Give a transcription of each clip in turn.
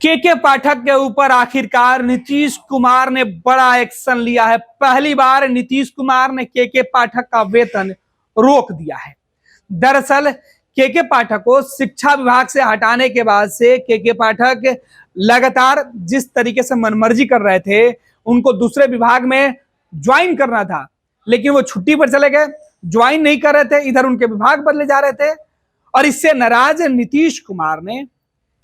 के पाठक के ऊपर आखिरकार नीतीश कुमार ने बड़ा एक्शन लिया है। पहली बार नीतीश कुमार ने के पाठक का वेतन रोक दिया है। दरअसल के पाठक को शिक्षा विभाग से हटाने के बाद से के पाठक लगातार जिस तरीके से मनमर्जी कर रहे थे, उनको दूसरे विभाग में ज्वाइन करना था, लेकिन वो छुट्टी पर चले गए, ज्वाइन नहीं कर रहे थे, इधर उनके विभाग बदले जा रहे थे। और इससे नाराज नीतीश कुमार ने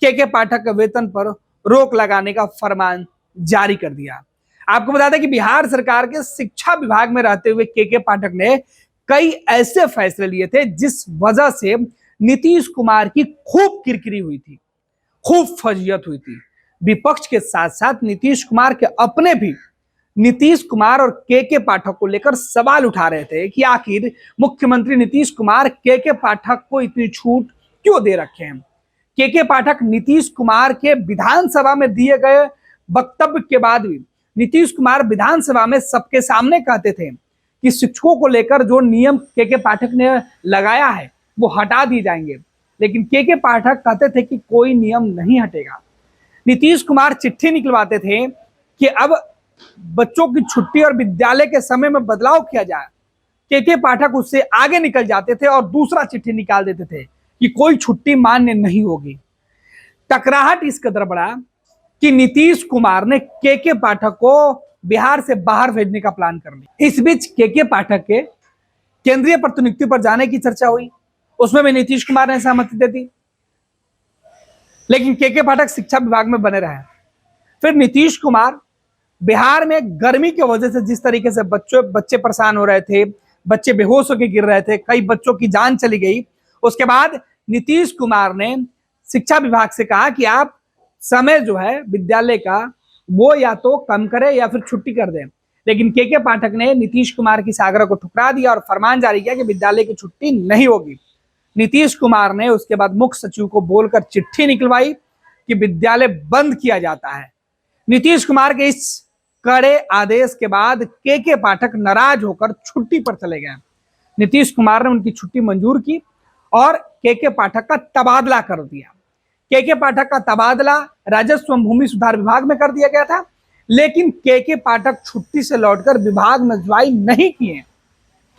के पाठक के वेतन पर रोक लगाने का फरमान जारी कर दिया। आपको बता दें कि बिहार सरकार के शिक्षा विभाग में रहते हुए के पाठक ने कई ऐसे फैसले लिए थे जिस वजह से नीतीश कुमार की खूब किरकिरी हुई थी, खूब फजीयत हुई थी। विपक्ष के साथ साथ नीतीश कुमार के अपने भी नीतीश कुमार और के पाठक को लेकर सवाल उठा रहे थे कि आखिर मुख्यमंत्री नीतीश कुमार के पाठक को इतनी छूट क्यों दे रखे हैं। के पाठक नीतीश कुमार के विधानसभा में दिए गए वक्तव्य के बाद भी नीतीश कुमार विधानसभा में सबके सामने कहते थे कि शिक्षकों को लेकर जो नियम के पाठक ने लगाया है वो हटा दिए जाएंगे, लेकिन के पाठक कहते थे कि कोई नियम नहीं हटेगा। नीतीश कुमार चिट्ठी निकलवाते थे कि अब बच्चों की छुट्टी और विद्यालय के समय में बदलाव किया जाए। के पाठक उससे आगे निकल जाते थे और दूसरा चिट्ठी निकाल देते थे कि कोई छुट्टी मान्य नहीं होगी। टकराहट इस कदर बढ़ा कि नीतीश कुमार ने के पाठक को बिहार से बाहर भेजने का प्लान कर लिया। इस बीच के पाठक के केंद्रीय प्रतिनियुक्ति पर जाने की चर्चा हुई, उसमें भी नीतीश कुमार ने सहमति दे दी, लेकिन के पाठक शिक्षा विभाग में बने रहे। फिर नीतीश कुमार बिहार में गर्मी की वजह से जिस तरीके से बच्चे परेशान हो रहे थे, बच्चे बेहोश होकर गिर रहे थे, कई बच्चों की जान चली गई। उसके बाद नीतीश कुमार ने शिक्षा विभाग से कहा कि आप समय जो है विद्यालय का वो या तो कम करें या फिर छुट्टी कर दें, लेकिन के पाठक ने नीतीश कुमार की इस आग्रह को ठुकरा दिया और फरमान जारी किया कि विद्यालय की छुट्टी नहीं होगी। नीतीश कुमार ने उसके बाद मुख्य सचिव को बोलकर चिट्ठी निकलवाई कि विद्यालय बंद किया जाता है। नीतीश कुमार के इस कड़े आदेश के बाद के पाठक नाराज होकर छुट्टी पर चले गए। नीतीश कुमार ने उनकी छुट्टी मंजूर की और के पाठक का तबादला कर दिया। के पाठक का तबादला राजस्व एवं भूमि सुधार विभाग में कर दिया गया था, लेकिन के पाठक छुट्टी से लौटकर विभाग में ज्वाइन नहीं किए।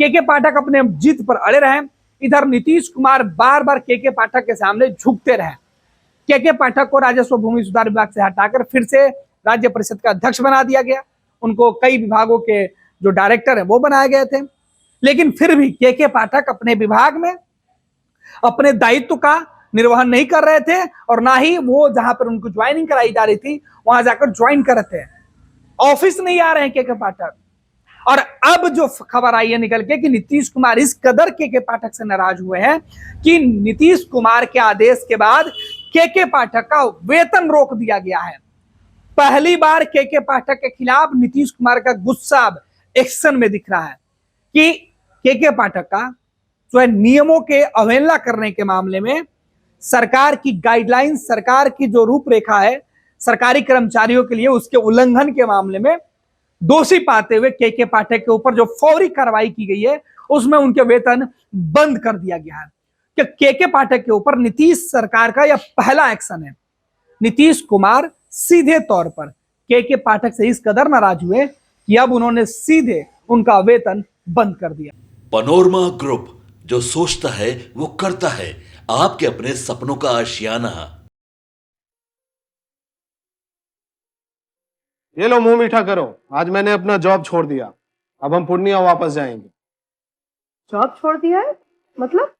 के पाठक अपने जिद पर अड़े रहे। इधर नीतीश कुमार बार बार के पाठक के सामने झुकते रहे। के पाठक को राजस्व भूमि सुधार विभाग से हटाकर फिर से राज्य परिषद का अध्यक्ष बना दिया गया। उनको कई विभागों के जो डायरेक्टर हैं वो बनाए गए थे, लेकिन फिर भी के पाठक अपने विभाग में अपने दायित्व का निर्वहन नहीं कर रहे थे और ना ही वो जहां पर उनको ज्वाइनिंग कराई जा रही थी वहां जाकर ज्वाइन कर रहे थे। ऑफिस नहीं आ रहे हैं के पाठक। और अब जो खबर आई है निकल के कि नीतीश कुमार इस कदर के पाठक से नाराज हुए हैं कि नीतीश कुमार के आदेश के बाद के पाठक का वेतन रोक दिया गया है। पहली बार के पाठक के खिलाफ नीतीश कुमार का गुस्सा अब एक्शन में दिख रहा है कि के पाठक का जो है नियमों के अवहेलना करने के मामले में सरकार की गाइडलाइन, सरकार की जो रूपरेखा है सरकारी कर्मचारियों के लिए, उसके उल्लंघन के मामले में दोषी पाते हुए के पाठक के ऊपर जो फौरी कार्रवाई की गई है उसमें उनके वेतन बंद कर दिया गया है। के पाठक के ऊपर नीतीश सरकार का यह पहला एक्शन है। नीतीश कुमार सीधे तौर पर के पाठक से इस कदर नाराज हुए कि अब उन्होंने सीधे उनका वेतन बंद कर दिया। पैनोरमा ग्रुप, जो सोचता है वो करता है। आपके अपने सपनों का आशियाना। ये लो मुंह मीठा करो, आज मैंने अपना जॉब छोड़ दिया। अब हम पूर्णिया वापस जाएंगे। जॉब छोड़ दिया है? मतलब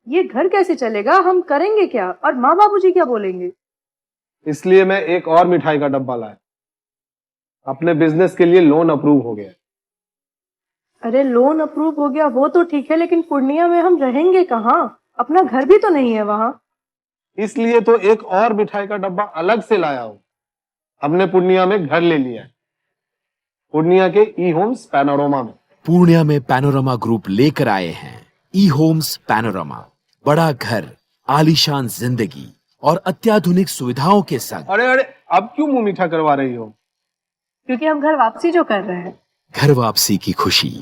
ये घर कैसे चलेगा? हम करेंगे क्या? और माँ बाबूजी क्या बोलेंगे? इसलिए मैं एक और मिठाई का डब्बा लाया। अपने बिजनेस के लिए लोन अप्रूव हो गया। अरे लोन अप्रूव हो गया वो तो ठीक है, लेकिन पूर्णिया में हम रहेंगे कहाँ? अपना घर भी तो नहीं है वहां। इसलिए तो एक और मिठाई का डब्बा अलग से लाया हूं। हमने पूर्णिया में घर ले लिया है, पूर्णिया के ई होम्स पैनोरमा में। पूर्णिया में पैनोरमा ग्रुप लेकर आए हैं ई होम्स पैनोरमा। बड़ा घर, आलीशान जिंदगी और अत्याधुनिक सुविधाओं के संग। अरे अरे, अब क्यों मुंह मीठा करवा रही हो? क्योंकि हम घर वापसी जो कर रहे हैं। घर वापसी की खुशी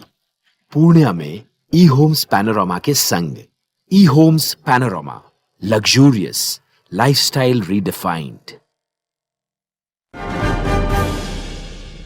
पूर्णिया में ई होम्स पैनोरमा के संग। ई Homes Panorama, luxurious lifestyle redefined.